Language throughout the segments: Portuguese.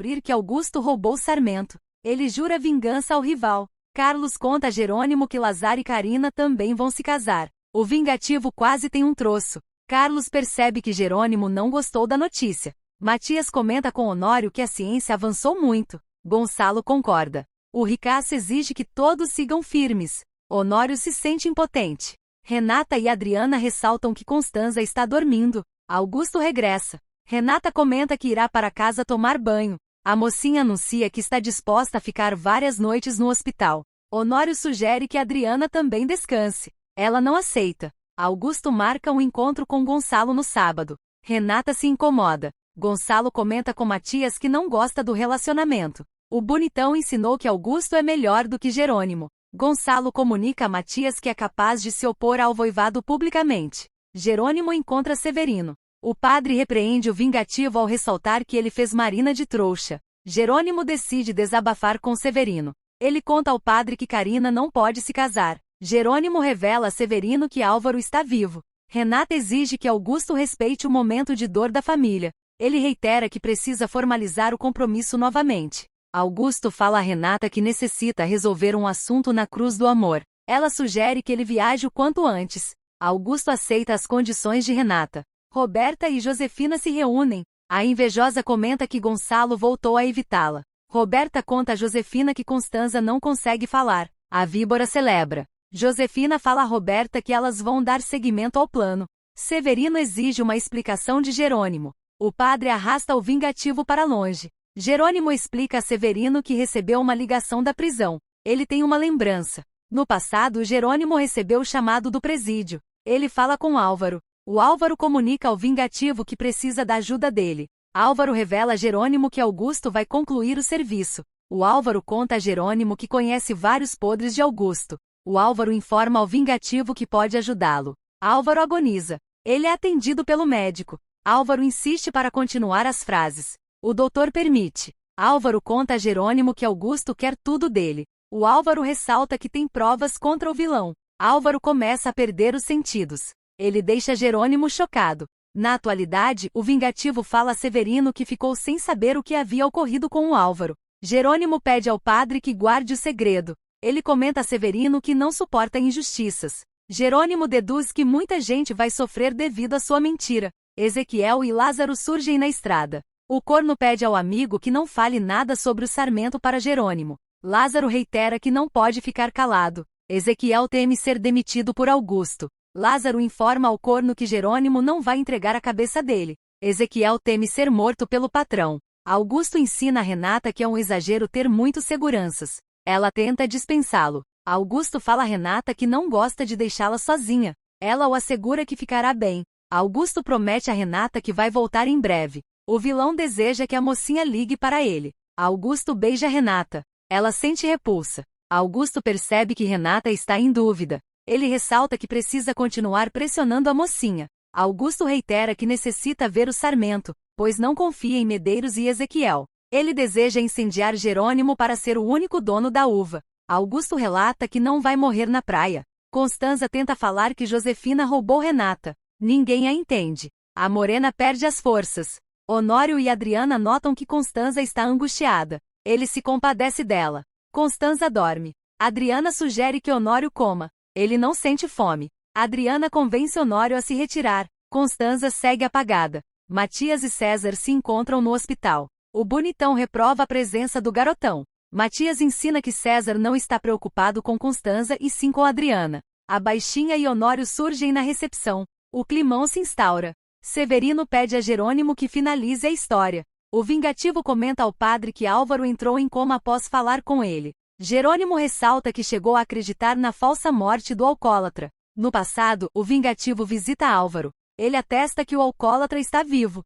descobrir que Augusto roubou Sarmento. Ele jura vingança ao rival. Carlos conta a Jerônimo que Lazar e Carina também vão se casar. O vingativo quase tem um troço. Carlos percebe que Jerônimo não gostou da notícia. Matias comenta com Honório que a ciência avançou muito. Gonçalo concorda. O ricaço exige que todos sigam firmes. Honório se sente impotente. Renata e Adriana ressaltam que Constanza está dormindo. Augusto regressa. Renata comenta que irá para casa tomar banho. A mocinha anuncia que está disposta a ficar várias noites no hospital. Honório sugere que Adriana também descanse. Ela não aceita. Augusto marca um encontro com Gonçalo no sábado. Renata se incomoda. Gonçalo comenta com Matias que não gosta do relacionamento. O bonitão ensinou que Augusto é melhor do que Jerônimo. Gonçalo comunica a Matias que é capaz de se opor ao voivado publicamente. Jerônimo encontra Severino. O padre repreende o vingativo ao ressaltar que ele fez Marina de trouxa. Jerônimo decide desabafar com Severino. Ele conta ao padre que Carina não pode se casar. Jerônimo revela a Severino que Álvaro está vivo. Renata exige que Augusto respeite o momento de dor da família. Ele reitera que precisa formalizar o compromisso novamente. Augusto fala a Renata que necessita resolver um assunto na Cruz do Amor. Ela sugere que ele viaje o quanto antes. Augusto aceita as condições de Renata. Roberta e Josefina se reúnem. A invejosa comenta que Gonçalo voltou a evitá-la. Roberta conta a Josefina que Constanza não consegue falar. A víbora celebra. Josefina fala a Roberta que elas vão dar seguimento ao plano. Severino exige uma explicação de Jerônimo. O padre arrasta o vingativo para longe. Jerônimo explica a Severino que recebeu uma ligação da prisão. Ele tem uma lembrança. No passado, Jerônimo recebeu o chamado do presídio. Ele fala com Álvaro. O Álvaro comunica ao vingativo que precisa da ajuda dele. Álvaro revela a Jerônimo que Augusto vai concluir o serviço. O Álvaro conta a Jerônimo que conhece vários podres de Augusto. O Álvaro informa ao vingativo que pode ajudá-lo. Álvaro agoniza. Ele é atendido pelo médico. Álvaro insiste para continuar as frases. O doutor permite. Álvaro conta a Jerônimo que Augusto quer tudo dele. O Álvaro ressalta que tem provas contra o vilão. Álvaro começa a perder os sentidos. Ele deixa Jerônimo chocado. Na atualidade, o vingativo fala a Severino que ficou sem saber o que havia ocorrido com o Álvaro. Jerônimo pede ao padre que guarde o segredo. Ele comenta a Severino que não suporta injustiças. Jerônimo deduz que muita gente vai sofrer devido à sua mentira. Ezequiel e Lázaro surgem na estrada. O corno pede ao amigo que não fale nada sobre o Sarmento para Jerônimo. Lázaro reitera que não pode ficar calado. Ezequiel teme ser demitido por Augusto. Lázaro informa ao corno que Jerônimo não vai entregar a cabeça dele. Ezequiel teme ser morto pelo patrão. Augusto ensina a Renata que é um exagero ter muitas seguranças. Ela tenta dispensá-lo. Augusto fala a Renata que não gosta de deixá-la sozinha. Ela o assegura que ficará bem. Augusto promete a Renata que vai voltar em breve. O vilão deseja que a mocinha ligue para ele. Augusto beija Renata. Ela sente repulsa. Augusto percebe que Renata está em dúvida. Ele ressalta que precisa continuar pressionando a mocinha. Augusto reitera que necessita ver o Sarmento, pois não confia em Medeiros e Ezequiel. Ele deseja incendiar Jerônimo para ser o único dono da uva. Augusto relata que não vai morrer na praia. Constanza tenta falar que Josefina roubou Renata. Ninguém a entende. A morena perde as forças. Honório e Adriana notam que Constanza está angustiada. Ele se compadece dela. Constanza dorme. Adriana sugere que Honório coma. Ele não sente fome. Adriana convence Honório a se retirar. Constanza segue apagada. Matias e César se encontram no hospital. O bonitão reprova a presença do garotão. Matias ensina que César não está preocupado com Constanza e sim com Adriana. A baixinha e Honório surgem na recepção. O climão se instaura. Severino pede a Jerônimo que finalize a história. O vingativo comenta ao padre que Álvaro entrou em coma após falar com ele. Jerônimo ressalta que chegou a acreditar na falsa morte do alcoólatra. No passado, o vingativo visita Álvaro. Ele atesta que o alcoólatra está vivo.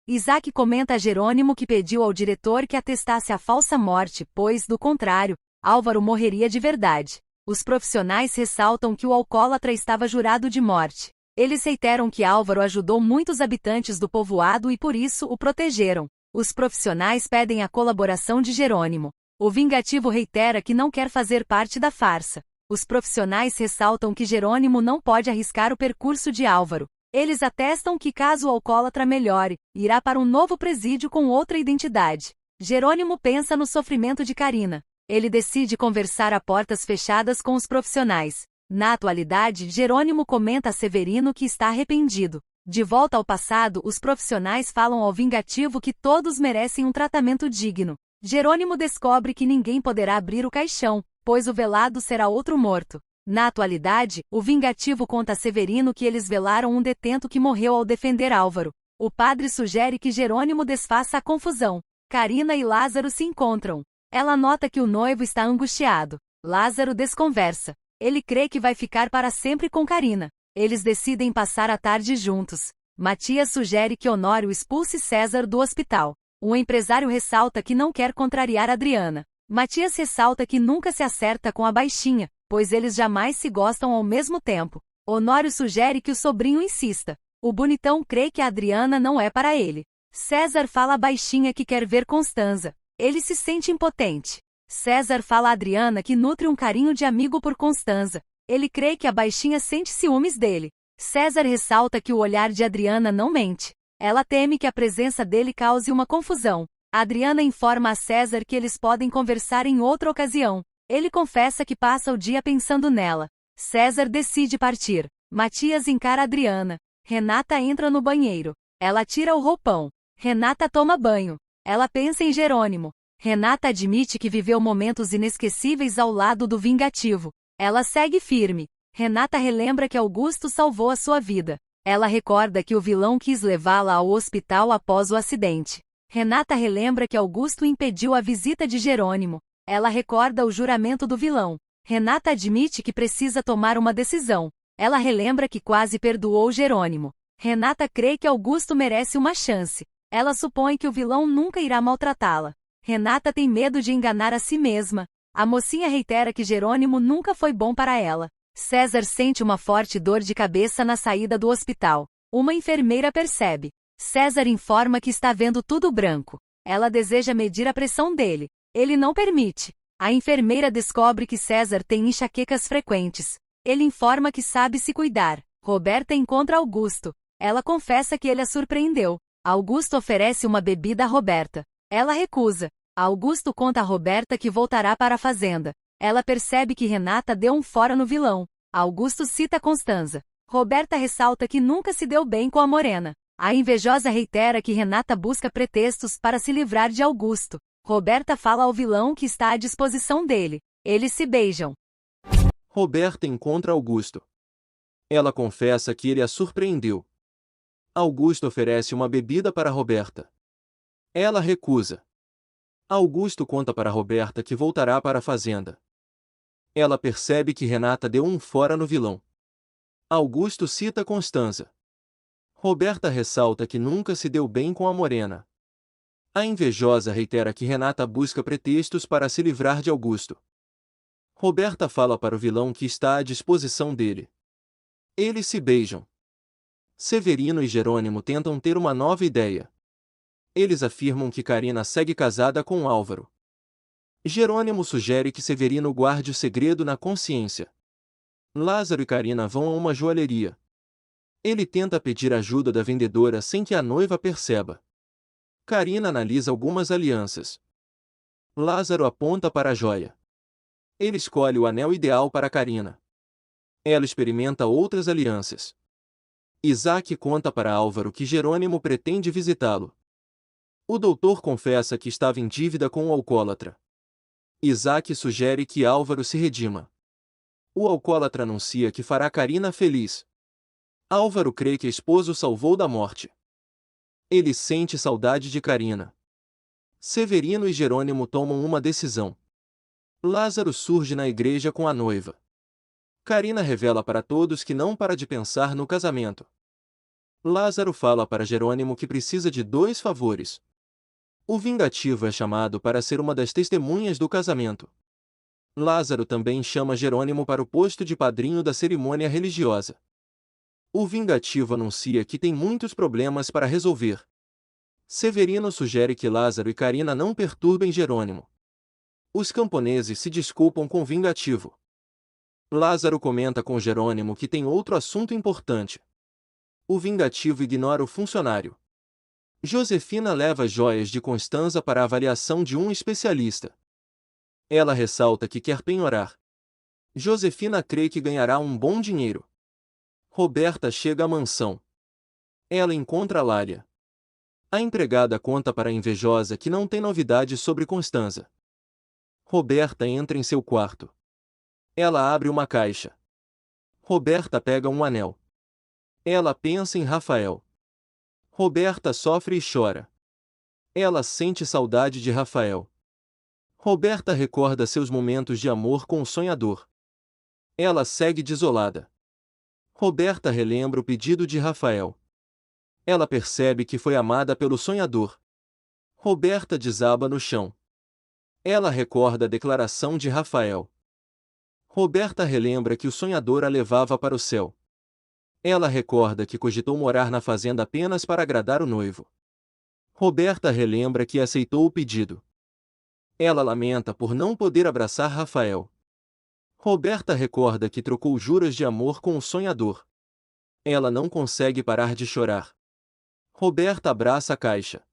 Isaac comenta a Jerônimo que pediu ao diretor que atestasse a falsa morte, pois, do contrário, Álvaro morreria de verdade. Os profissionais ressaltam que o alcoólatra estava jurado de morte. Eles reiteram que Álvaro ajudou muitos habitantes do povoado e por isso o protegeram. Os profissionais pedem a colaboração de Jerônimo. O vingativo reitera que não quer fazer parte da farsa. Os profissionais ressaltam que Jerônimo não pode arriscar o percurso de Álvaro. Eles atestam que caso o alcoólatra melhore, irá para um novo presídio com outra identidade. Jerônimo pensa no sofrimento de Carina. Ele decide conversar a portas fechadas com os profissionais. Na atualidade, Jerônimo comenta a Severino que está arrependido. De volta ao passado, os profissionais falam ao vingativo que todos merecem um tratamento digno. Jerônimo descobre que ninguém poderá abrir o caixão, pois o velado será outro morto. Na atualidade, o vingativo conta a Severino que eles velaram um detento que morreu ao defender Álvaro. O padre sugere que Jerônimo desfaça a confusão. Carina e Lázaro se encontram. Ela nota que o noivo está angustiado. Lázaro desconversa. Ele crê que vai ficar para sempre com Carina. Eles decidem passar a tarde juntos. Matias sugere que Honório expulse César do hospital. O empresário ressalta que não quer contrariar Adriana. Matias ressalta que nunca se acerta com a baixinha, pois eles jamais se gostam ao mesmo tempo. Honório sugere que o sobrinho insista. O bonitão crê que a Adriana não é para ele. César fala à baixinha que quer ver Constanza. Ele se sente impotente. César fala a Adriana que nutre um carinho de amigo por Constanza. Ele crê que a baixinha sente ciúmes dele. César ressalta que o olhar de Adriana não mente. Ela teme que a presença dele cause uma confusão. Adriana informa a César que eles podem conversar em outra ocasião. Ele confessa que passa o dia pensando nela. César decide partir. Matias encara Adriana. Renata entra no banheiro. Ela tira o roupão. Renata toma banho. Ela pensa em Jerônimo. Renata admite que viveu momentos inesquecíveis ao lado do vingativo. Ela segue firme. Renata relembra que Augusto salvou a sua vida. Ela recorda que o vilão quis levá-la ao hospital após o acidente. Renata relembra que Augusto impediu a visita de Jerônimo. Ela recorda o juramento do vilão. Renata admite que precisa tomar uma decisão. Ela relembra que quase perdoou Jerônimo. Renata crê que Augusto merece uma chance. Ela supõe que o vilão nunca irá maltratá-la. Renata tem medo de enganar a si mesma. A mocinha reitera que Jerônimo nunca foi bom para ela. César sente uma forte dor de cabeça na saída do hospital. Uma enfermeira percebe. César informa que está vendo tudo branco. Ela deseja medir a pressão dele. Ele não permite. A enfermeira descobre que César tem enxaquecas frequentes. Ele informa que sabe se cuidar. Roberta encontra Augusto. Ela confessa que ele a surpreendeu. Augusto oferece uma bebida a Roberta. Ela recusa. Augusto conta a Roberta que voltará para a fazenda. Ela percebe que Renata deu um fora no vilão. Augusto cita Constanza. Roberta ressalta que nunca se deu bem com a morena. A invejosa reitera que Renata busca pretextos para se livrar de Augusto. Roberta fala ao vilão que está à disposição dele. Eles se beijam. Roberta encontra Augusto. Ela confessa que ele a surpreendeu. Augusto oferece uma bebida para Roberta. Ela recusa. Augusto conta para Roberta que voltará para a fazenda. Ela percebe que Renata deu um fora no vilão. Augusto cita Constanza. Roberta ressalta que nunca se deu bem com a morena. A invejosa reitera que Renata busca pretextos para se livrar de Augusto. Roberta fala para o vilão que está à disposição dele. Eles se beijam. Severino e Jerônimo tentam ter uma nova ideia. Eles afirmam que Carina segue casada com Álvaro. Jerônimo sugere que Severino guarde o segredo na consciência. Lázaro e Carina vão a uma joalheria. Ele tenta pedir ajuda da vendedora sem que a noiva perceba. Carina analisa algumas alianças. Lázaro aponta para a joia. Ele escolhe o anel ideal para Carina. Ela experimenta outras alianças. Isaac conta para Álvaro que Jerônimo pretende visitá-lo. O doutor confessa que estava em dívida com o alcoólatra. Isaac sugere que Álvaro se redima. O alcoólatra anuncia que fará Carina feliz. Álvaro crê que a esposa o salvou da morte. Ele sente saudade de Carina. Severino e Jerônimo tomam uma decisão. Lázaro surge na igreja com a noiva. Carina revela para todos que não para de pensar no casamento. Lázaro fala para Jerônimo que precisa de 2 favores. O vingativo é chamado para ser uma das testemunhas do casamento. Lázaro também chama Jerônimo para o posto de padrinho da cerimônia religiosa. O vingativo anuncia que tem muitos problemas para resolver. Severino sugere que Lázaro e Carina não perturbem Jerônimo. Os camponeses se desculpam com o vingativo. Lázaro comenta com Jerônimo que tem outro assunto importante. O vingativo ignora o funcionário. Josefina leva as joias de Constanza para a avaliação de um especialista. Ela ressalta que quer penhorar. Josefina crê que ganhará um bom dinheiro. Roberta chega à mansão. Ela encontra Lália. A empregada conta para a invejosa que não tem novidades sobre Constanza. Roberta entra em seu quarto. Ela abre uma caixa. Roberta pega um anel. Ela pensa em Rafael. Roberta sofre e chora. Ela sente saudade de Rafael. Roberta recorda seus momentos de amor com o sonhador. Ela segue desolada. Roberta relembra o pedido de Rafael. Ela percebe que foi amada pelo sonhador. Roberta desaba no chão. Ela recorda a declaração de Rafael. Roberta relembra que o sonhador a levava para o céu. Ela recorda que cogitou morar na fazenda apenas para agradar o noivo. Roberta relembra que aceitou o pedido. Ela lamenta por não poder abraçar Rafael. Roberta recorda que trocou juras de amor com o sonhador. Ela não consegue parar de chorar. Roberta abraça a caixa.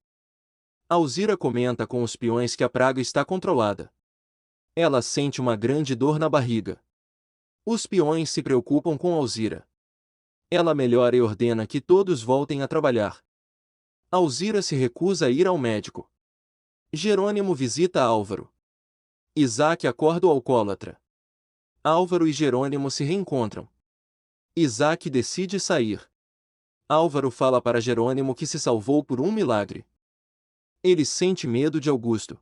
Alzira comenta com os peões que a praga está controlada. Ela sente uma grande dor na barriga. Os peões se preocupam com Alzira. Ela melhora e ordena que todos voltem a trabalhar. Alzira se recusa a ir ao médico. Jerônimo visita Álvaro. Isaac acorda o alcoólatra. Álvaro e Jerônimo se reencontram. Isaac decide sair. Álvaro fala para Jerônimo que se salvou por um milagre. Ele sente medo de Augusto.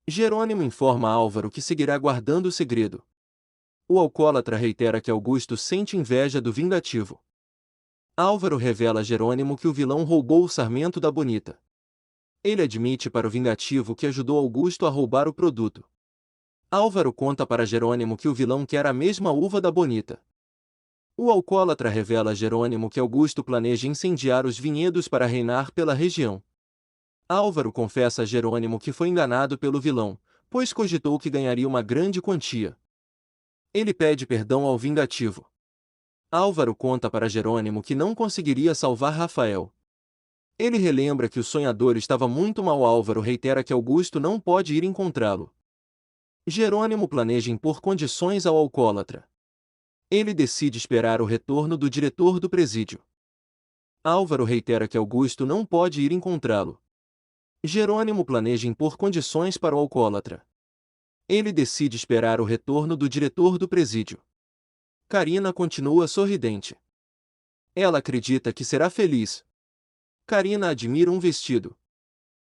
Jerônimo informa Álvaro que seguirá guardando o segredo. O alcoólatra reitera que Augusto sente inveja do vingativo. Álvaro revela a Jerônimo que o vilão roubou o sarmento da Bonita. Ele admite para o vingativo que ajudou Augusto a roubar o produto. Álvaro conta para Jerônimo que o vilão quer a mesma uva da Bonita. O alcoólatra revela a Jerônimo que Augusto planeja incendiar os vinhedos para reinar pela região. Álvaro confessa a Jerônimo que foi enganado pelo vilão, pois cogitou que ganharia uma grande quantia. Ele pede perdão ao vingativo. Álvaro conta para Jerônimo que não conseguiria salvar Rafael. Ele relembra que o sonhador estava muito mal. Álvaro reitera que Augusto não pode ir encontrá-lo. Jerônimo planeja impor condições ao alcoólatra. Ele decide esperar o retorno do diretor do presídio. Álvaro reitera que Augusto não pode ir encontrá-lo. Jerônimo planeja impor condições para o alcoólatra. Ele decide esperar o retorno do diretor do presídio. Carina continua sorridente. Ela acredita que será feliz. Carina admira um vestido.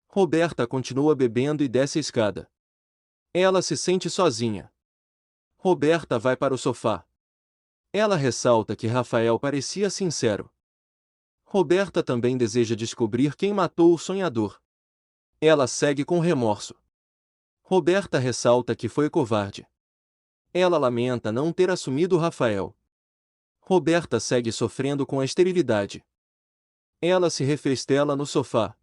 Roberta continua bebendo e desce a escada. Ela se sente sozinha. Roberta vai para o sofá. Ela ressalta que Rafael parecia sincero. Roberta também deseja descobrir quem matou o sonhador. Ela segue com remorso. Roberta ressalta que foi covarde. Ela lamenta não ter assumido Rafael. Roberta segue sofrendo com a esterilidade. Ela se refestela no sofá.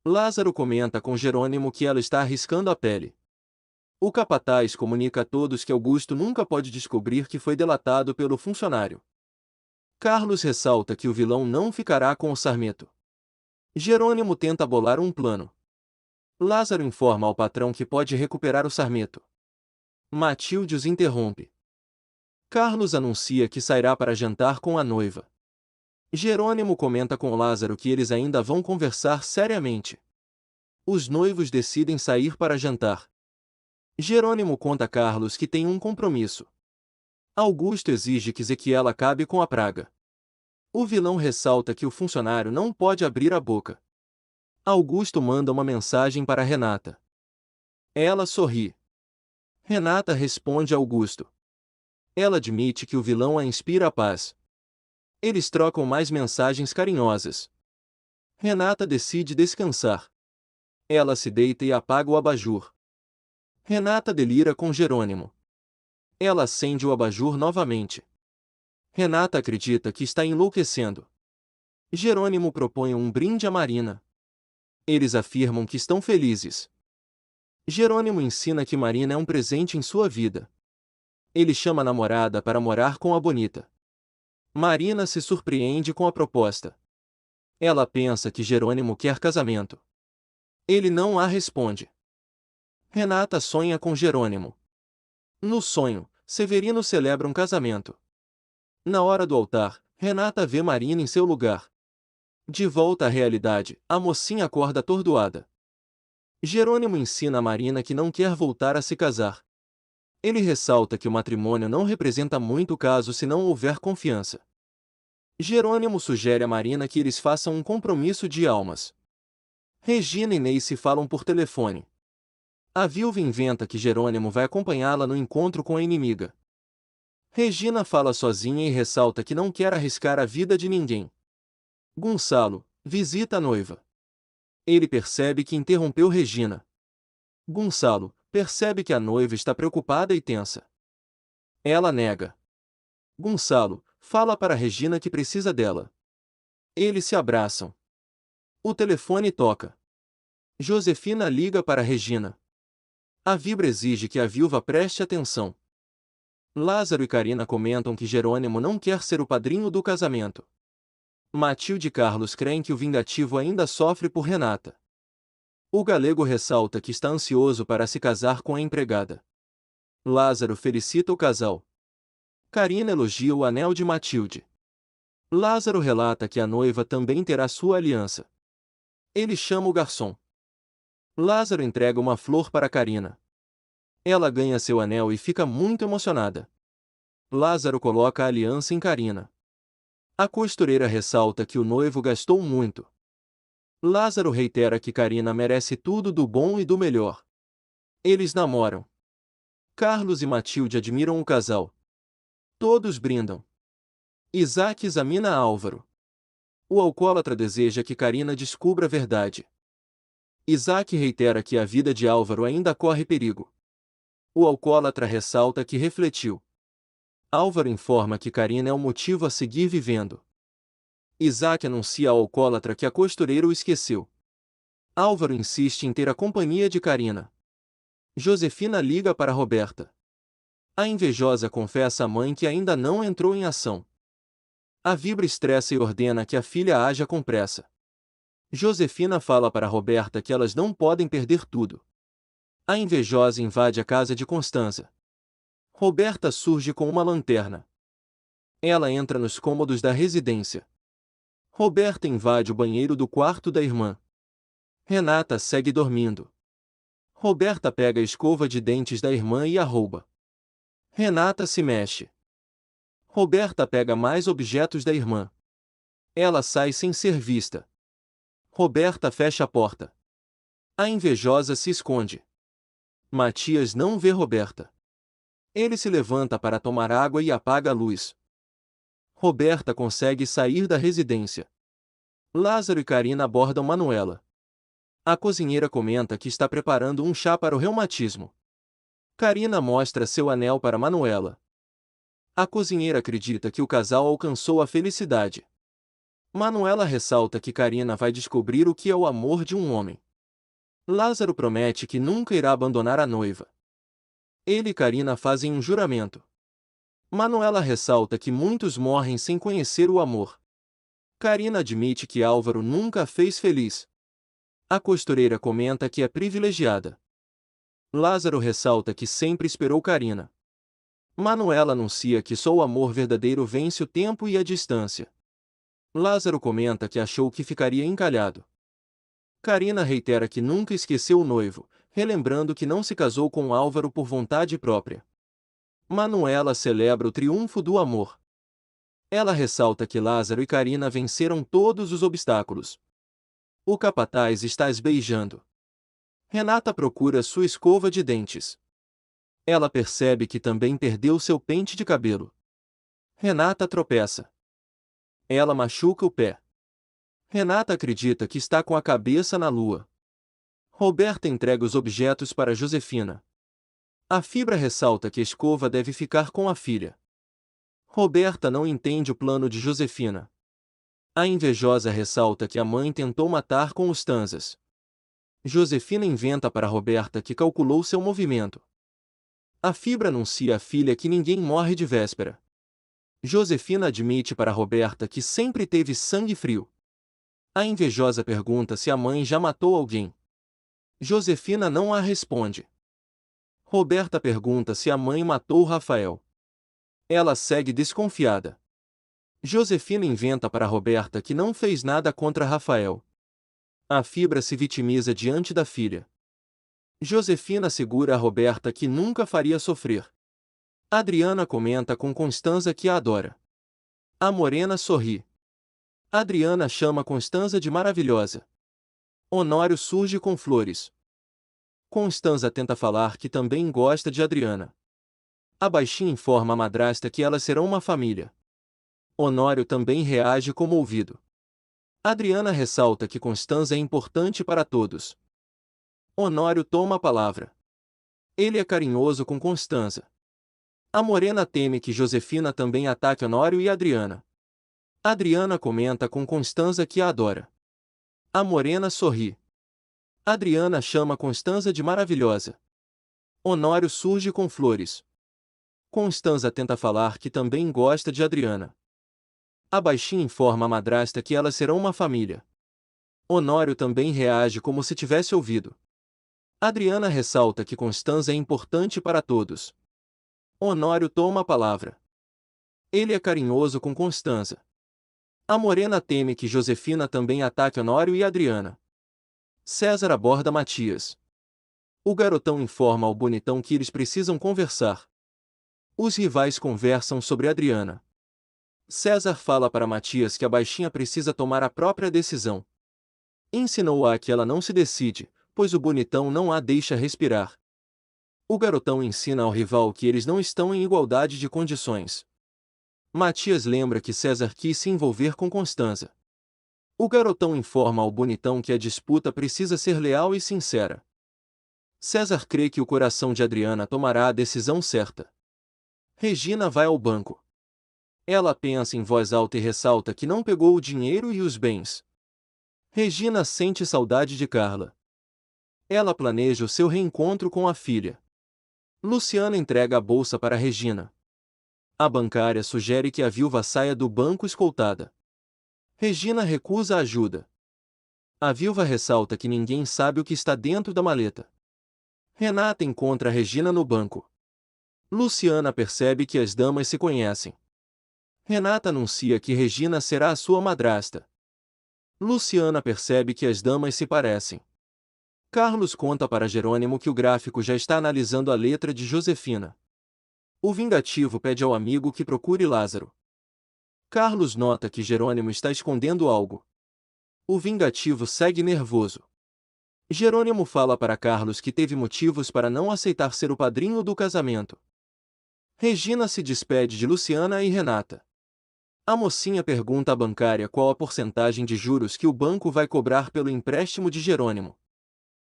Lázaro comenta com Jerônimo que ela está arriscando a pele. O capataz comunica a todos que Augusto nunca pode descobrir que foi delatado pelo funcionário. Carlos ressalta que o vilão não ficará com o sarmento. Jerônimo tenta bolar um plano. Lázaro informa ao patrão que pode recuperar o sarmento. Matilde os interrompe. Carlos anuncia que sairá para jantar com a noiva. Jerônimo comenta com Lázaro que eles ainda vão conversar seriamente. Os noivos decidem sair para jantar. Jerônimo conta a Carlos que tem um compromisso. Augusto exige que Ezequiel acabe com a praga. O vilão ressalta que o funcionário não pode abrir a boca. Augusto manda uma mensagem para Renata. Ela sorri. Renata responde a Augusto. Ela admite que o vilão a inspira a paz. Eles trocam mais mensagens carinhosas. Renata decide descansar. Ela se deita e apaga o abajur. Renata delira com Jerônimo. Ela acende o abajur novamente. Renata acredita que está enlouquecendo. Jerônimo propõe um brinde a Marina. Eles afirmam que estão felizes. Jerônimo ensina que Marina é um presente em sua vida. Ele chama a namorada para morar com a Bonita. Marina se surpreende com a proposta. Ela pensa que Jerônimo quer casamento. Ele não a responde. Renata sonha com Jerônimo. No sonho, Severino celebra um casamento. Na hora do altar, Renata vê Marina em seu lugar. De volta à realidade, a mocinha acorda atordoada. Jerônimo ensina a Marina que não quer voltar a se casar. Ele ressalta que o matrimônio não representa muito caso se não houver confiança. Jerônimo sugere a Marina que eles façam um compromisso de almas. Regina e Ney se falam por telefone. A viúva inventa que Jerônimo vai acompanhá-la no encontro com a inimiga. Regina fala sozinha e ressalta que não quer arriscar a vida de ninguém. Gonçalo visita a noiva. Ele percebe que interrompeu Regina. Gonçalo percebe que a noiva está preocupada e tensa. Ela nega. Gonçalo fala para Regina que precisa dela. Eles se abraçam. O telefone toca. Josefina liga para Regina. A Vibra exige que a viúva preste atenção. Lázaro e Carina comentam que Jerônimo não quer ser o padrinho do casamento. Matilde e Carlos creem que o vingativo ainda sofre por Renata. O galego ressalta que está ansioso para se casar com a empregada. Lázaro felicita o casal. Carina elogia o anel de Matilde. Lázaro relata que a noiva também terá sua aliança. Ele chama o garçom. Lázaro entrega uma flor para Carina. Ela ganha seu anel e fica muito emocionada. Lázaro coloca a aliança em Carina. A costureira ressalta que o noivo gastou muito. Lázaro reitera que Carina merece tudo do bom e do melhor. Eles namoram. Carlos e Matilde admiram o casal. Todos brindam. Isaac examina Álvaro. O alcoólatra deseja que Carina descubra a verdade. Isaac reitera que a vida de Álvaro ainda corre perigo. O alcoólatra ressalta que refletiu. Álvaro informa que Carina é o motivo a seguir vivendo. Isaac anuncia ao alcoólatra que a costureira o esqueceu. Álvaro insiste em ter a companhia de Carina. Josefina liga para Roberta. A invejosa confessa à mãe que ainda não entrou em ação. A Vibra estressa e ordena que a filha haja com pressa. Josefina fala para Roberta que elas não podem perder tudo. A invejosa invade a casa de Constanza. Roberta surge com uma lanterna. Ela entra nos cômodos da residência. Roberta invade o banheiro do quarto da irmã. Renata segue dormindo. Roberta pega a escova de dentes da irmã e a rouba. Renata se mexe. Roberta pega mais objetos da irmã. Ela sai sem ser vista. Roberta fecha a porta. A invejosa se esconde. Matias não vê Roberta. Ele se levanta para tomar água e apaga a luz. Roberta consegue sair da residência. Lázaro e Carina abordam Manuela. A cozinheira comenta que está preparando um chá para o reumatismo. Carina mostra seu anel para Manuela. A cozinheira acredita que o casal alcançou a felicidade. Manuela ressalta que Carina vai descobrir o que é o amor de um homem. Lázaro promete que nunca irá abandonar a noiva. Ele e Carina fazem um juramento. Manuela ressalta que muitos morrem sem conhecer o amor. Carina admite que Álvaro nunca a fez feliz. A costureira comenta que é privilegiada. Lázaro ressalta que sempre esperou Carina. Manuela anuncia que só o amor verdadeiro vence o tempo e a distância. Lázaro comenta que achou que ficaria encalhado. Carina reitera que nunca esqueceu o noivo, relembrando que não se casou com Álvaro por vontade própria. Manuela celebra o triunfo do amor. Ela ressalta que Lázaro e Carina venceram todos os obstáculos. O capataz está esbeijando. Renata procura sua escova de dentes. Ela percebe que também perdeu seu pente de cabelo. Renata tropeça. Ela machuca o pé. Renata acredita que está com a cabeça na lua. Roberta entrega os objetos para Josefina. A Fibra ressalta que a escova deve ficar com a filha. Roberta não entende o plano de Josefina. A invejosa ressalta que a mãe tentou matar com os tanzas. Josefina inventa para Roberta que calculou seu movimento. A Fibra anuncia à filha que ninguém morre de véspera. Josefina admite para Roberta que sempre teve sangue frio. A invejosa pergunta se a mãe já matou alguém. Josefina não a responde. Roberta pergunta se a mãe matou Rafael. Ela segue desconfiada. Josefina inventa para Roberta que não fez nada contra Rafael. A Fibra se vitimiza diante da filha. Josefina assegura a Roberta que nunca faria sofrer. Adriana comenta com Constanza que a adora. A morena sorri. Adriana chama Constanza de maravilhosa. Honório surge com flores. Constanza tenta falar que também gosta de Adriana. A baixinha informa a madrasta que elas serão uma família. Honório também reage comovido. Adriana ressalta que Constanza é importante para todos. Honório toma a palavra. Ele é carinhoso com Constanza. A morena teme que Josefina também ataque Honório e Adriana. Adriana comenta com Constanza que a adora. A morena sorri. Adriana chama Constanza de maravilhosa. Honório surge com flores. Constanza tenta falar que também gosta de Adriana. A baixinha informa a madrasta que elas serão uma família. Honório também reage como se tivesse ouvido. Adriana ressalta que Constanza é importante para todos. Honório toma a palavra. Ele é carinhoso com Constanza. A morena teme que Josefina também ataque Honório e Adriana. César aborda Matias. O garotão informa ao bonitão que eles precisam conversar. Os rivais conversam sobre Adriana. César fala para Matias que a baixinha precisa tomar a própria decisão. Ensinou-a que ela não se decide, pois o bonitão não a deixa respirar. O garotão ensina ao rival que eles não estão em igualdade de condições. Matias lembra que César quis se envolver com Constanza. O garotão informa ao bonitão que a disputa precisa ser leal e sincera. César crê que o coração de Adriana tomará a decisão certa. Regina vai ao banco. Ela pensa em voz alta e ressalta que não pegou o dinheiro e os bens. Regina sente saudade de Carla. Ela planeja o seu reencontro com a filha. Luciana entrega a bolsa para Regina. A bancária sugere que a viúva saia do banco escoltada. Regina recusa a ajuda. A viúva ressalta que ninguém sabe o que está dentro da maleta. Renata encontra Regina no banco. Luciana percebe que as damas se conhecem. Renata anuncia que Regina será a sua madrasta. Luciana percebe que as damas se parecem. Carlos conta para Jerônimo que o gráfico já está analisando a letra de Josefina. O vingativo pede ao amigo que procure Lázaro. Carlos nota que Jerônimo está escondendo algo. O vingativo segue nervoso. Jerônimo fala para Carlos que teve motivos para não aceitar ser o padrinho do casamento. Regina se despede de Luciana e Renata. A mocinha pergunta à bancária qual a porcentagem de juros que o banco vai cobrar pelo empréstimo de Jerônimo.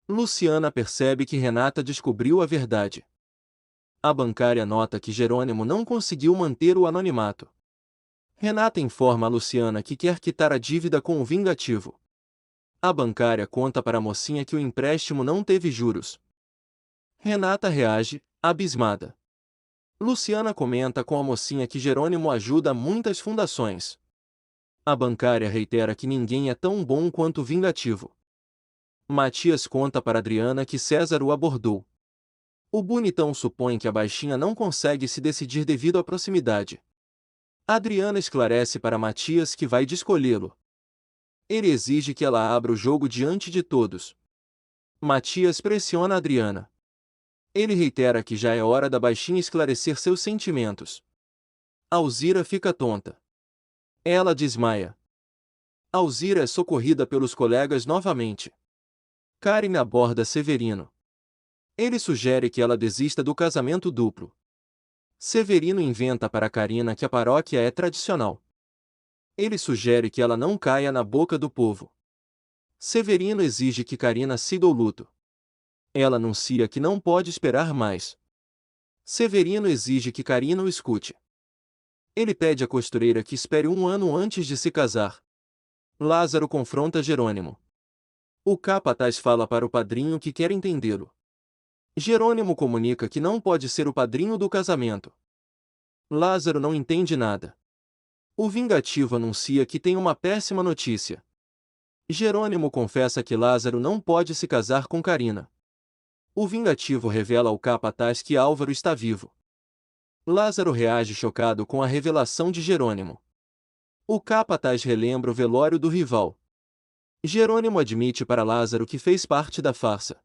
Luciana percebe que Renata descobriu a verdade. A bancária nota que Jerônimo não conseguiu manter o anonimato. Renata informa a Luciana que quer quitar a dívida com o vingativo. A bancária conta para a mocinha que o empréstimo não teve juros. Renata reage, abismada. Luciana comenta com a mocinha que Jerônimo ajuda muitas fundações. A bancária reitera que ninguém é tão bom quanto o vingativo. Matias conta para Adriana que César o abordou. O bonitão supõe que a baixinha não consegue se decidir devido à proximidade. Adriana esclarece para Matias que vai descolhê-lo. Ele exige que ela abra o jogo diante de todos. Matias pressiona Adriana. Ele reitera que já é hora da baixinha esclarecer seus sentimentos. Alzira fica tonta. Ela desmaia. Alzira é socorrida pelos colegas novamente. Karen aborda Severino. Ele sugere que ela desista do casamento duplo. Severino inventa para Karina que a paróquia é tradicional. Ele sugere que ela não caia na boca do povo. Severino exige que Karina siga o luto. Ela anuncia que não pode esperar mais. Severino exige que Karina o escute. Ele pede à costureira que espere 1 ano antes de se casar. Lázaro confronta Jerônimo. O capataz fala para o padrinho que quer entendê-lo. Jerônimo comunica que não pode ser o padrinho do casamento. Lázaro não entende nada. O vingativo anuncia que tem uma péssima notícia. Jerônimo confessa que Lázaro não pode se casar com Carina. O vingativo revela ao capataz que Álvaro está vivo. Lázaro reage chocado com a revelação de Jerônimo. O capataz relembra o velório do rival. Jerônimo admite para Lázaro que fez parte da farsa.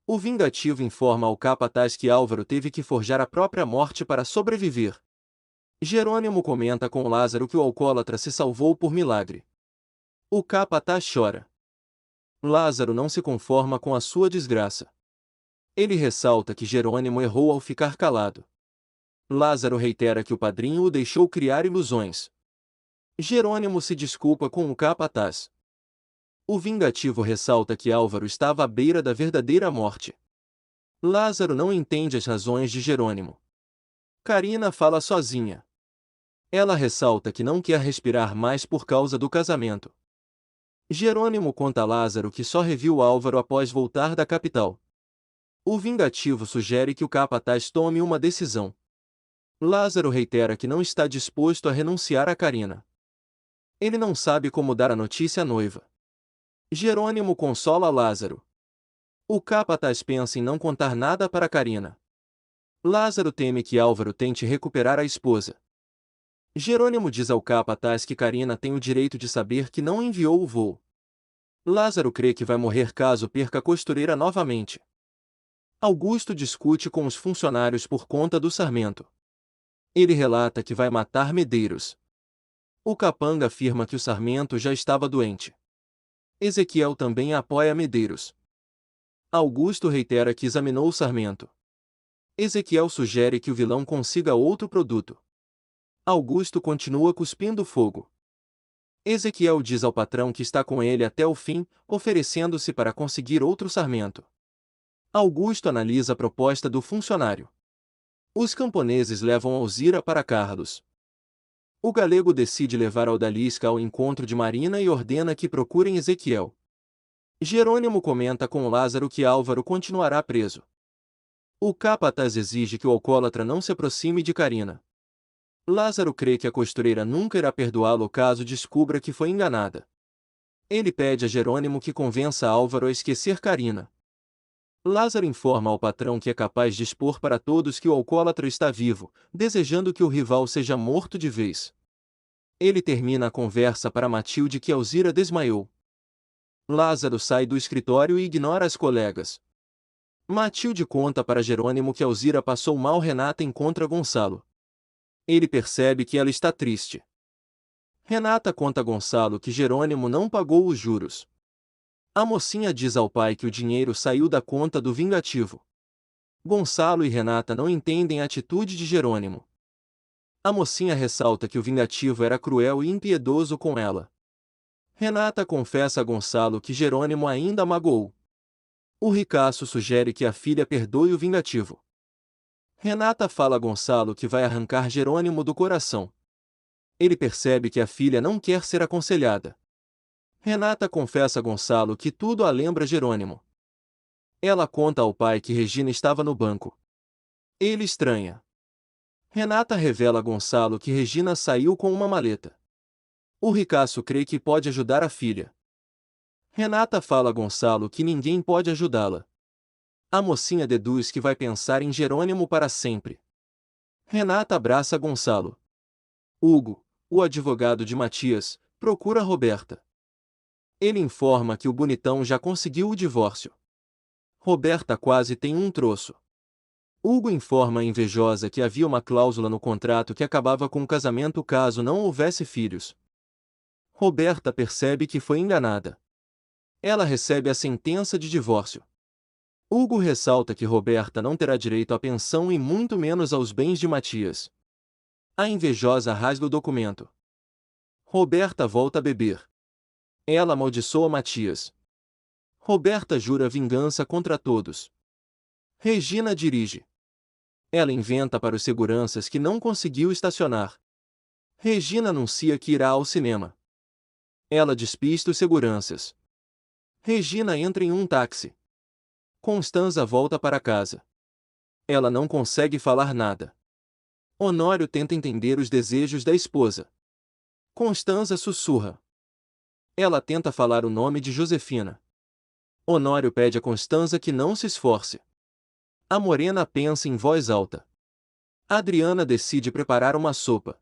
O vingativo informa ao capataz que Álvaro teve que forjar a própria morte para sobreviver. Jerônimo comenta com Lázaro que o alcoólatra se salvou por milagre. O capataz chora. Lázaro não se conforma com a sua desgraça. Ele ressalta que Jerônimo errou ao ficar calado. Lázaro reitera que o padrinho o deixou criar ilusões. Jerônimo se desculpa com o capataz. O vingativo ressalta que Álvaro estava à beira da verdadeira morte. Lázaro não entende as razões de Jerônimo. Carina fala sozinha. Ela ressalta que não quer respirar mais por causa do casamento. Jerônimo conta a Lázaro que só reviu Álvaro após voltar da capital. O vingativo sugere que o capataz tome uma decisão. Lázaro reitera que não está disposto a renunciar a Carina. Ele não sabe como dar a notícia à noiva. Jerônimo consola Lázaro. O capataz pensa em não contar nada para Carina. Lázaro teme que Álvaro tente recuperar a esposa. Jerônimo diz ao capataz que Carina tem o direito de saber que não enviou o voo. Lázaro crê que vai morrer caso perca a costureira novamente. Augusto discute com os funcionários por conta do sarmento. Ele relata que vai matar Medeiros. O capanga afirma que o sarmento já estava doente. Ezequiel também apoia Medeiros. Augusto reitera que examinou o sarmento. Ezequiel sugere que o vilão consiga outro produto. Augusto continua cuspindo fogo. Ezequiel diz ao patrão que está com ele até o fim, oferecendo-se para conseguir outro sarmento. Augusto analisa a proposta do funcionário. Os camponeses levam Alzira para Carlos. O galego decide levar a odalisca ao encontro de Marina e ordena que procurem Ezequiel. Jerônimo comenta com Lázaro que Álvaro continuará preso. O capataz exige que o alcoólatra não se aproxime de Carina. Lázaro crê que a costureira nunca irá perdoá-lo caso descubra que foi enganada. Ele pede a Jerônimo que convença Álvaro a esquecer Carina. Lázaro informa ao patrão que é capaz de expor para todos que o alcoólatra está vivo, desejando que o rival seja morto de vez. Ele termina a conversa para Matilde que Alzira desmaiou. Lázaro sai do escritório e ignora as colegas. Matilde conta para Jerônimo que Alzira passou mal. Renata encontra Gonçalo. Ele percebe que ela está triste. Renata conta a Gonçalo que Jerônimo não pagou os juros. A mocinha diz ao pai que o dinheiro saiu da conta do vingativo. Gonçalo e Renata não entendem a atitude de Jerônimo. A mocinha ressalta que o vingativo era cruel e impiedoso com ela. Renata confessa a Gonçalo que Jerônimo ainda a magoou. O ricaço sugere que a filha perdoe o vingativo. Renata fala a Gonçalo que vai arrancar Jerônimo do coração. Ele percebe que a filha não quer ser aconselhada. Renata confessa a Gonçalo que tudo a lembra Jerônimo. Ela conta ao pai que Regina estava no banco. Ele estranha. Renata revela a Gonçalo que Regina saiu com uma maleta. O ricaço crê que pode ajudar a filha. Renata fala a Gonçalo que ninguém pode ajudá-la. A mocinha deduz que vai pensar em Jerônimo para sempre. Renata abraça Gonçalo. Hugo, o advogado de Matias, procura Roberta. Ele informa que o bonitão já conseguiu o divórcio. Roberta quase tem um troço. Hugo informa a invejosa que havia uma cláusula no contrato que acabava com o casamento caso não houvesse filhos. Roberta percebe que foi enganada. Ela recebe a sentença de divórcio. Hugo ressalta que Roberta não terá direito à pensão e muito menos aos bens de Matias. A invejosa rasga o documento. Roberta volta a beber. Ela amaldiçoa Matias. Roberta jura vingança contra todos. Regina dirige. Ela inventa para os seguranças que não conseguiu estacionar. Regina anuncia que irá ao cinema. Ela despista os seguranças. Regina entra em um táxi. Constanza volta para casa. Ela não consegue falar nada. Honório tenta entender os desejos da esposa. Constanza sussurra. Ela tenta falar o nome de Josefina. Honório pede a Constanza que não se esforce. A morena pensa em voz alta. Adriana decide preparar uma sopa.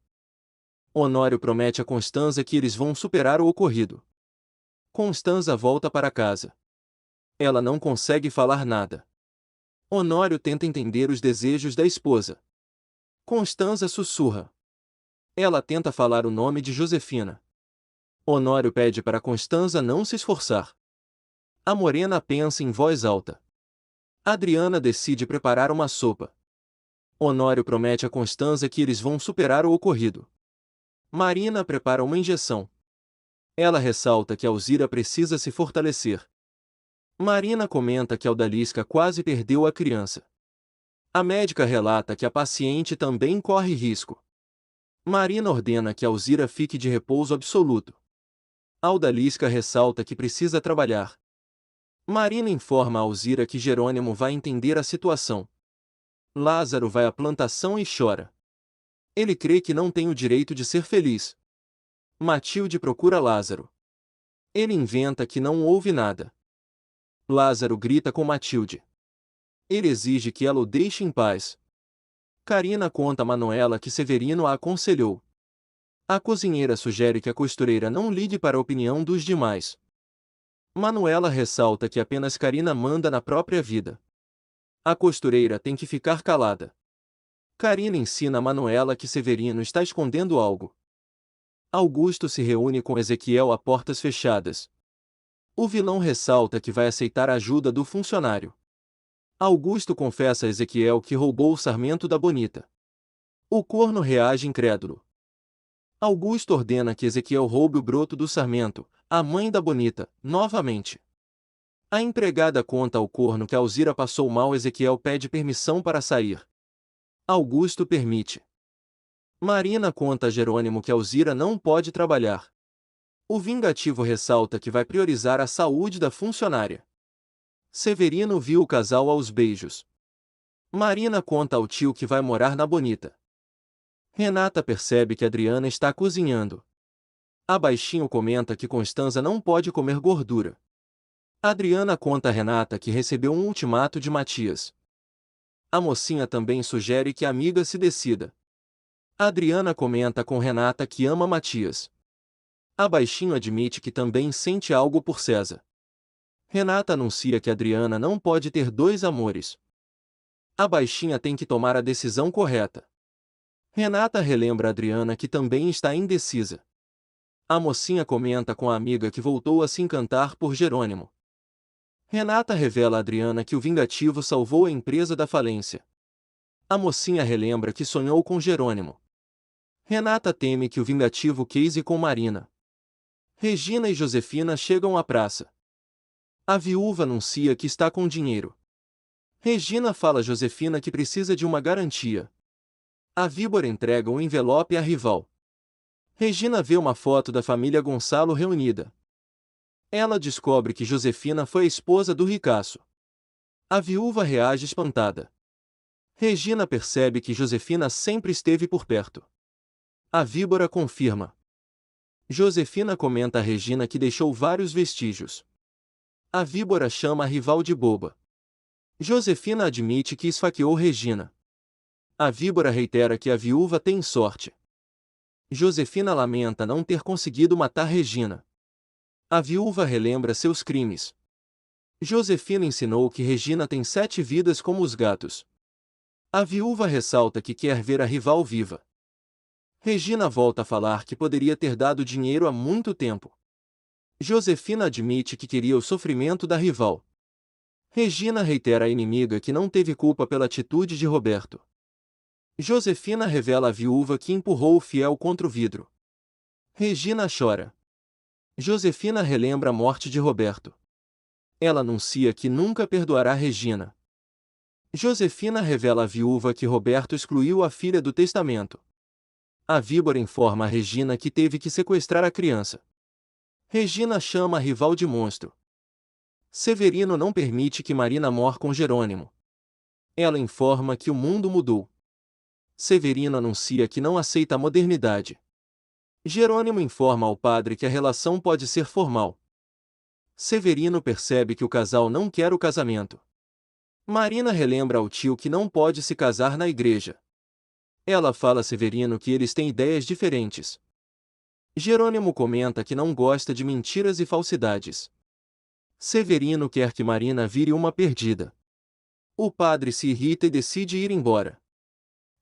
Honório promete a Constanza que eles vão superar o ocorrido. Constanza volta para casa. Ela não consegue falar nada. Honório tenta entender os desejos da esposa. Constanza sussurra. Ela tenta falar o nome de Josefina. Honório pede para Constanza não se esforçar. A morena pensa em voz alta. Adriana decide preparar uma sopa. Honório promete a Constanza que eles vão superar o ocorrido. Marina prepara uma injeção. Ela ressalta que Alzira precisa se fortalecer. Marina comenta que a odalisca quase perdeu a criança. A médica relata que a paciente também corre risco. Marina ordena que Alzira fique de repouso absoluto. A odalisca ressalta que precisa trabalhar. Marina informa a Alzira que Jerônimo vai entender a situação. Lázaro vai à plantação e chora. Ele crê que não tem o direito de ser feliz. Matilde procura Lázaro. Ele inventa que não ouve nada. Lázaro grita com Matilde. Ele exige que ela o deixe em paz. Carina conta a Manuela que Severino a aconselhou. A cozinheira sugere que a costureira não ligue para a opinião dos demais. Manuela ressalta que apenas Carina manda na própria vida. A costureira tem que ficar calada. Carina ensina a Manuela que Severino está escondendo algo. Augusto se reúne com Ezequiel a portas fechadas. O vilão ressalta que vai aceitar a ajuda do funcionário. Augusto confessa a Ezequiel que roubou o sarmento da Bonita. O corno reage incrédulo. Augusto ordena que Ezequiel roube o broto do sarmento, a mãe da Bonita, novamente. A empregada conta ao corno que Alzira passou mal. Ezequiel pede permissão para sair. Augusto permite. Marina conta a Jerônimo que Alzira não pode trabalhar. O vingativo ressalta que vai priorizar a saúde da funcionária. Severino viu o casal aos beijos. Marina conta ao tio que vai morar na Bonita. Renata percebe que Adriana está cozinhando. A baixinho comenta que Constanza não pode comer gordura. Adriana conta a Renata que recebeu um ultimato de Matias. A mocinha também sugere que a amiga se decida. Adriana comenta com Renata que ama Matias. A baixinho admite que também sente algo por César. Renata anuncia que Adriana não pode ter dois amores. A baixinha tem que tomar a decisão correta. Renata relembra a Adriana que também está indecisa. A mocinha comenta com a amiga que voltou a se encantar por Jerônimo. Renata revela a Adriana que o vingativo salvou a empresa da falência. A mocinha relembra que sonhou com Jerônimo. Renata teme que o vingativo case com Marina. Regina e Josefina chegam à praça. A viúva anuncia que está com dinheiro. Regina fala a Josefina que precisa de uma garantia. A víbora entrega um envelope à rival. Regina vê uma foto da família Gonçalo reunida. Ela descobre que Josefina foi a esposa do ricaço. A viúva reage espantada. Regina percebe que Josefina sempre esteve por perto. A víbora confirma. Josefina comenta a Regina que deixou vários vestígios. A víbora chama a rival de boba. Josefina admite que esfaqueou Regina. A víbora reitera que a viúva tem sorte. Josefina lamenta não ter conseguido matar Regina. A viúva relembra seus crimes. Josefina ensinou que Regina tem 7 vidas como os gatos. A viúva ressalta que quer ver a rival viva. Regina volta a falar que poderia ter dado dinheiro há muito tempo. Josefina admite que queria o sofrimento da rival. Regina reitera à inimiga que não teve culpa pela atitude de Roberto. Josefina revela à viúva que empurrou o fiel contra o vidro. Regina chora. Josefina relembra a morte de Roberto. Ela anuncia que nunca perdoará Regina. Josefina revela à viúva que Roberto excluiu a filha do testamento. A víbora informa a Regina que teve que sequestrar a criança. Regina chama a rival de monstro. Severino não permite que Marina morra com Jerônimo. Ela informa que o mundo mudou. Severino anuncia que não aceita a modernidade. Jerônimo informa ao padre que a relação pode ser formal. Severino percebe que o casal não quer o casamento. Marina relembra ao tio que não pode se casar na igreja. Ela fala a Severino que eles têm ideias diferentes. Jerônimo comenta que não gosta de mentiras e falsidades. Severino quer que Marina vire uma perdida. O padre se irrita e decide ir embora.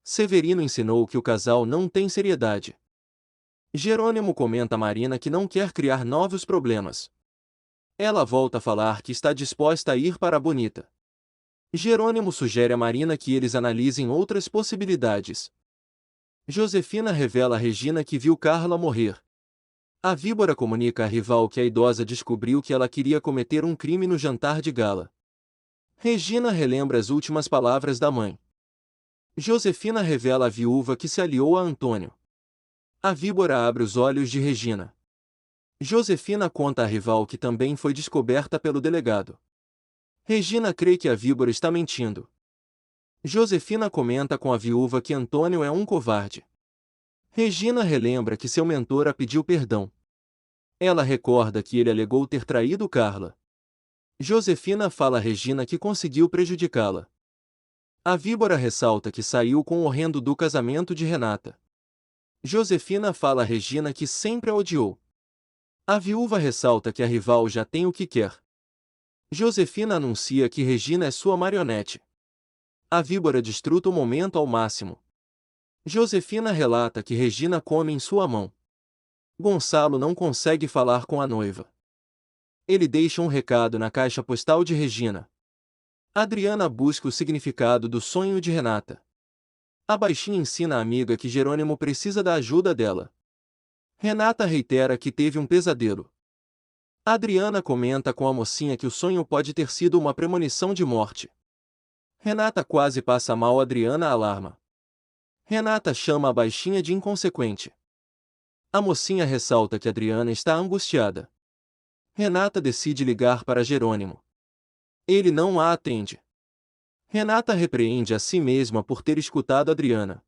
Severino ensinou que o casal não tem seriedade. Jerônimo comenta a Marina que não quer criar novos problemas. Ela volta a falar que está disposta a ir para a Bonita. Jerônimo sugere a Marina que eles analisem outras possibilidades. Josefina revela a Regina que viu Carla morrer. A víbora comunica à rival que a idosa descobriu que ela queria cometer um crime no jantar de gala. Regina relembra as últimas palavras da mãe. Josefina revela à viúva que se aliou a Antônio. A víbora abre os olhos de Regina. Josefina conta à rival que também foi descoberta pelo delegado. Regina crê que a víbora está mentindo. Josefina comenta com a viúva que Antônio é um covarde. Regina relembra que seu mentor a pediu perdão. Ela recorda que ele alegou ter traído Carla. Josefina fala a Regina que conseguiu prejudicá-la. A víbora ressalta que saiu com o horrendo do casamento de Renata. Josefina fala a Regina que sempre a odiou. A viúva ressalta que a rival já tem o que quer. Josefina anuncia que Regina é sua marionete. A víbora desfruta o momento ao máximo. Josefina relata que Regina come em sua mão. Gonçalo não consegue falar com a noiva. Ele deixa um recado na caixa postal de Regina. Adriana busca o significado do sonho de Renata. A baixinha ensina a amiga que Jerônimo precisa da ajuda dela. Renata reitera que teve um pesadelo. Adriana comenta com a mocinha que o sonho pode ter sido uma premonição de morte. Renata quase passa mal. Adriana alarma. Renata chama a baixinha de inconsequente. A mocinha ressalta que Adriana está angustiada. Renata decide ligar para Jerônimo. Ele não a atende. Renata repreende a si mesma por ter escutado Adriana.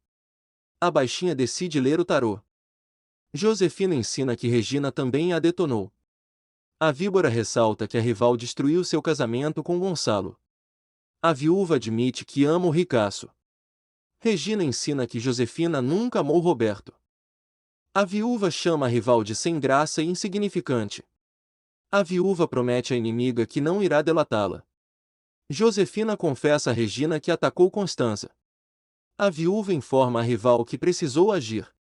A baixinha decide ler o tarô. Josefina ensina que Regina também a detonou. A víbora ressalta que a rival destruiu seu casamento com Gonçalo. A viúva admite que ama o ricaço. Regina ensina que Josefina nunca amou Roberto. A viúva chama a rival de sem graça e insignificante. A viúva promete à inimiga que não irá delatá-la. Josefina confessa a Regina que atacou Constanza. A viúva informa a rival que precisou agir.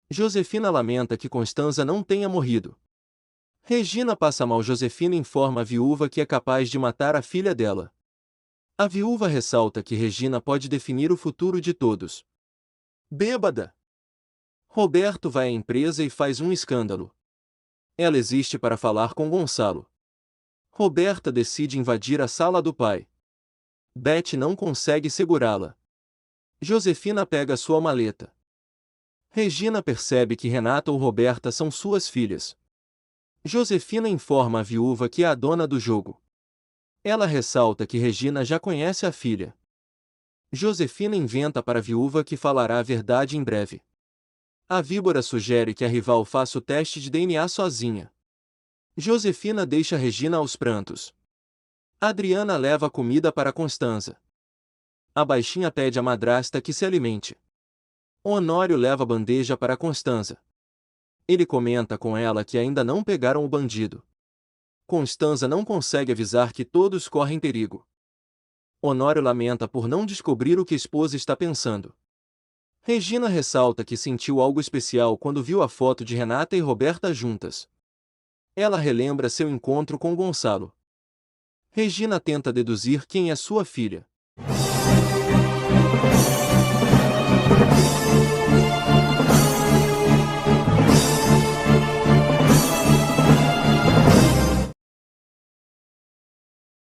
Josefina lamenta que Constanza não tenha morrido. Regina passa mal. Josefina informa a viúva que é capaz de matar a filha dela. A viúva ressalta que Regina pode definir o futuro de todos. Bêbada! Roberto vai à empresa e faz um escândalo. Ela existe para falar com Gonçalo. Roberta decide invadir a sala do pai. Beth não consegue segurá-la. Josefina pega sua maleta. Regina percebe que Renata ou Roberta são suas filhas. Josefina informa a viúva que é a dona do jogo. Ela ressalta que Regina já conhece a filha. Josefina inventa para a viúva que falará a verdade em breve. A víbora sugere que a rival faça o teste de DNA sozinha. Josefina deixa Regina aos prantos. Adriana leva comida para Constanza. A baixinha pede à madrasta que se alimente. Honório leva a bandeja para Constanza. Ele comenta com ela que ainda não pegaram o bandido. Constanza não consegue avisar que todos correm perigo. Honório lamenta por não descobrir o que a esposa está pensando. Regina ressalta que sentiu algo especial quando viu a foto de Renata e Roberta juntas. Ela relembra seu encontro com Gonçalo. Regina tenta deduzir quem é sua filha.